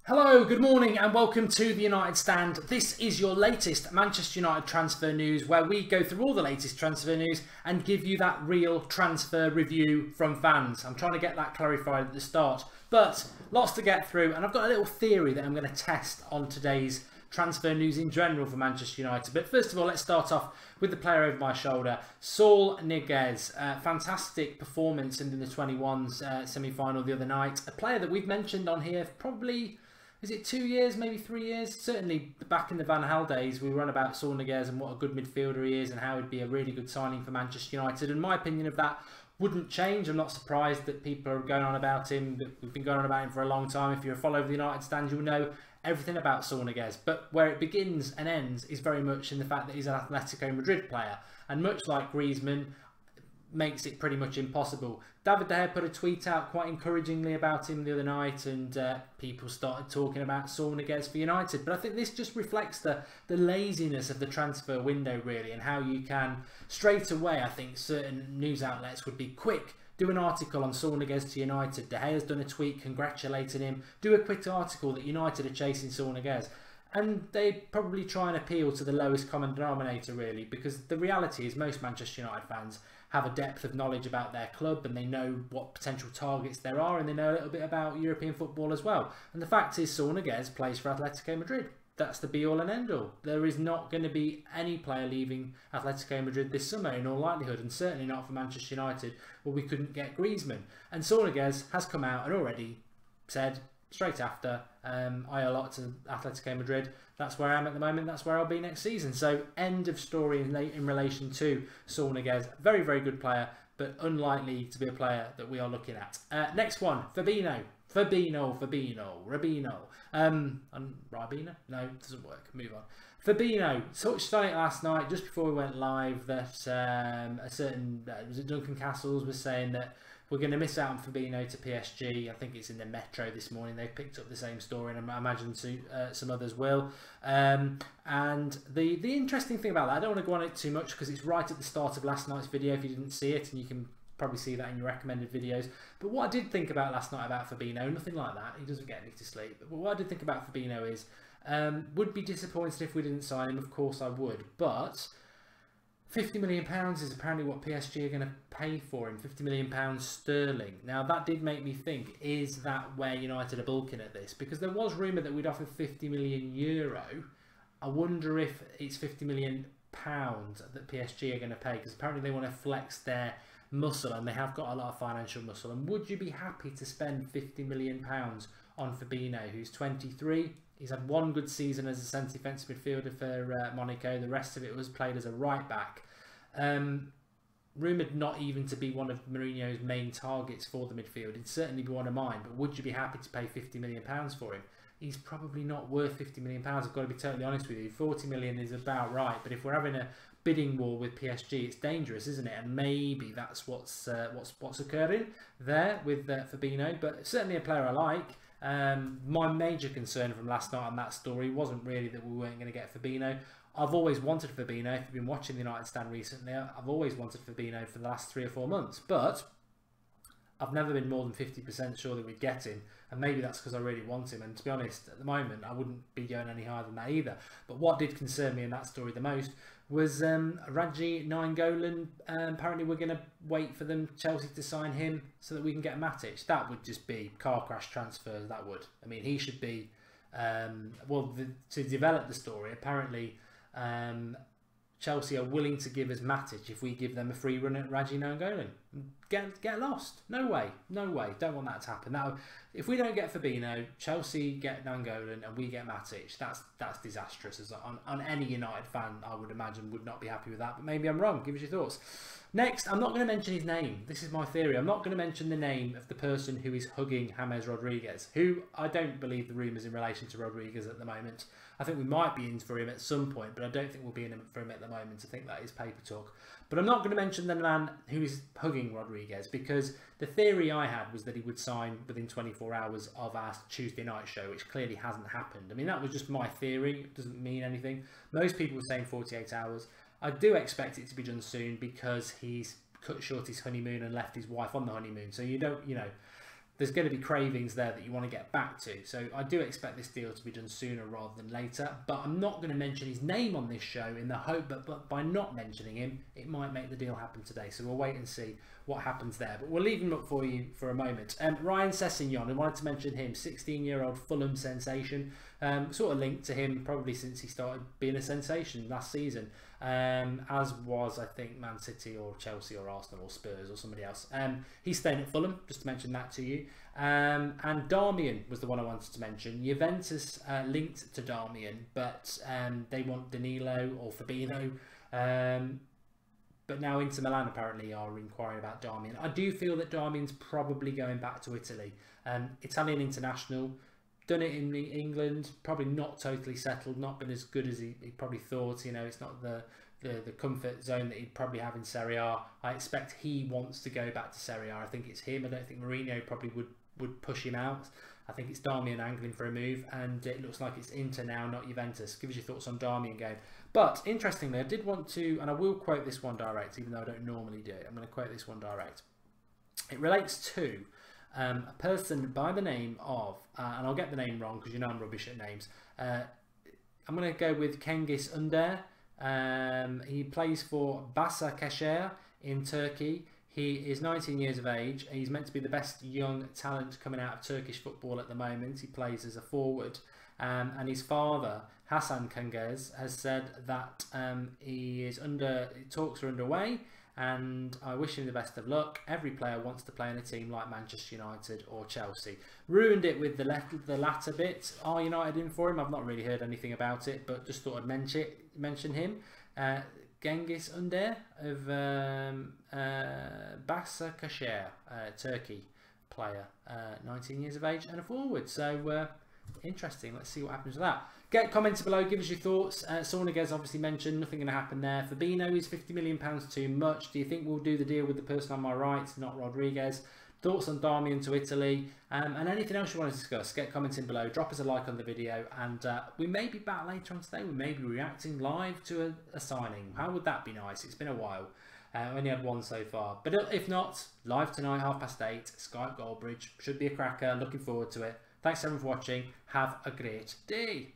Hello, good morning and welcome to the United Stand. This is your latest Manchester United transfer news where we go through all the latest transfer news and give you that real transfer review from fans. I'm trying to get that clarified at the start, but lots to get through, and I've got a little theory that I'm going to test on today's transfer news in general for Manchester United. But first of all, let's start off with the player over my shoulder, Saul Niguez. Fantastic performance in the 21s semi-final the other night. A player that we've mentioned on here probably... is it 2 years, maybe 3 years? Certainly back in the Van Gaal days, we run about Saul Niguez and what a good midfielder he is and how he'd be a really good signing for Manchester United. And my opinion of that wouldn't change. I'm not surprised that people are going on about him. We've been going on about him for a long time. If you're a follower of the United Stand, you'll know everything about Saul Niguez. But where it begins and ends is very much in the fact that he's an Atletico Madrid player. And much like Griezmann, makes it pretty much impossible. David De Gea put a tweet out quite encouragingly about him the other night, and people started talking about Saul Niguez for United. But I think this just reflects the laziness of the transfer window, really, and how you can straight away, I think certain news outlets would be quick, do an article on Saul Niguez to United. De Gea's done a tweet congratulating him, do a quick article that United are chasing Saul Niguez. And they probably try and appeal to the lowest common denominator, really, because the reality is most Manchester United fans have a depth of knowledge about their club, and they know what potential targets there are, and they know a little bit about European football as well. And the fact is, Saul Niguez plays for Atletico Madrid. That's the be-all and end-all. There is not going to be any player leaving Atletico Madrid this summer in all likelihood, and certainly not for Manchester United, where we couldn't get Griezmann. And Saul Niguez has come out and already said straight after, I owe a lot to Atletico Madrid. That's where I am at the moment. That's where I'll be next season. So end of story in relation to Saul Niguez. Very, very good player, but unlikely to be a player that we are looking at. Next one, Fabinho. Rabino. And Rabino? No, it doesn't work. Move on. Fabinho touched on it last night, just before we went live, that a certain, was it Duncan Castles, was saying that we're going to miss out on Fabinho to PSG. I think it's in the Metro this morning. They've picked up the same story, and I imagine some others will. And the interesting thing about that, I don't want to go on it too much because it's right at the start of last night's video if you didn't see it, and you can probably see that in your recommended videos. But what I did think about last night about Fabinho, nothing like that, he doesn't get me to sleep. But what I did think about Fabinho is, would be disappointed if we didn't sign him. Of course I would, but £50 million is apparently what PSG are going to pay for him, £50 million sterling. Now that did make me think, is that where United are bulking at this? Because there was rumour that we'd offer €50 million. I wonder if it's £50 million that PSG are going to pay, because apparently they want to flex their muscle, and they have got a lot of financial muscle. And would you be happy to spend £50 million on Fabinho, who's 23? He's had one good season as a centre defensive midfielder for Monaco. The rest of it was played as a right back. Rumoured not even to be one of Mourinho's main targets for the midfield. He'd certainly be one of mine, but would you be happy to pay £50 million for him? He's probably not worth £50 million. I've got to be totally honest with you. 40 million is about right, but if we're having a bidding war with PSG, it's dangerous, isn't it? And maybe that's what's occurring there with Fabinho. But certainly a player I like. My major concern from last night on that story wasn't really that we weren't going to get Fabinho. I've always wanted Fabinho. If you've been watching the United Stand recently, I've always wanted Fabinho for the last 3 or 4 months, but I've never been more than 50% sure that we'd get him, and maybe that's because I really want him. And to be honest, at the moment I wouldn't be going any higher than that either. But what did concern me in that story the most was Radji Nainggolan. Apparently we're going to wait for Chelsea to sign him so that we can get Matic. That would just be car crash transfers, that would. I mean, he should be, to develop the story, apparently Chelsea are willing to give us Matic if we give them a free run at Radji Nainggolan. Get lost. No way. Don't want that to happen. If we don't get Fabinho, Chelsea get Nainggolan and we get Matic, that's disastrous. On any United fan, I would imagine, would not be happy with that. But maybe I'm wrong. Give us your thoughts. Next, I'm not going to mention his name. This is my theory. I'm not going to mention the name of the person who is hugging James Rodriguez, who I don't believe the rumours in relation to Rodriguez at the moment. I think we might be in for him at some point, but I don't think we'll be in for him at the moment. I think that is paper talk. But I'm not going to mention the man who is hugging Rodriguez, because the theory I had was that he would sign within 24 hours of our Tuesday night show, which clearly hasn't happened. I mean, that was just my theory. It doesn't mean anything. Most people were saying 48 hours. I do expect it to be done soon because he's cut short his honeymoon and left his wife on the honeymoon. So you don't, there's going to be cravings there that you want to get back to. So I do expect this deal to be done sooner rather than later, but I'm not going to mention his name on this show in the hope that but by not mentioning him, it might make the deal happen today. So we'll wait and see what happens there, but we'll leave him up for you for a moment. Ryan Sessegnon, I wanted to mention him, 16-year-old Fulham sensation, sort of linked to him probably since he started being a sensation last season, as was I think Man City or Chelsea or Arsenal or Spurs or somebody else. He's staying at Fulham, just to mention that to you. And Darmian was the one I wanted to mention. Juventus linked to Darmian, but they want Danilo or Fabinho. But now Inter Milan apparently are inquiring about Darmian. I do feel that Darmian's probably going back to Italy. Italian international, done it in England, probably not totally settled, not been as good as he probably thought. You know, it's not the comfort zone that he'd probably have in Serie A. I expect he wants to go back to Serie A. I think it's him. I don't think Mourinho probably would push him out. I think it's Darmian angling for a move, and it looks like it's Inter now, not Juventus. Give us your thoughts on Darmian game. But interestingly, I did want to, and I will quote this one direct, even though I don't normally do it. I'm going to quote this one direct. It relates to a person by the name of, and I'll get the name wrong because you know I'm rubbish at names. I'm going to go with Cengiz Under. He plays for Başakşehir in Turkey. He is 19 years of age. He's meant to be the best young talent coming out of Turkish football at the moment. He plays as a forward. And his father, Hasan Cengiz, has said that talks are underway, and I wish him the best of luck. Every player wants to play in a team like Manchester United or Chelsea. Ruined it with the latter bit. Are United in for him? I've not really heard anything about it, but just thought I'd mention him. Cengiz Under of Başakşehir, Turkey player, 19 years of age and a forward. So interesting. Let's see what happens with that. Get comments below. Give us your thoughts. Saul Niguez obviously mentioned nothing going to happen there. Fabinho is £50 million too much. Do you think we'll do the deal with the person on my right, not Rodriguez? Thoughts on Darmian to Italy, and anything else you want to discuss, get commenting below. Drop us a like on the video, and we may be back later on today. We may be reacting live to a signing. How would that be nice? It's been a while. Only had one so far, but if not, live tonight 8:30, Skype Goldbridge. Should be a cracker. Looking forward to it. Thanks everyone for watching. Have a great day.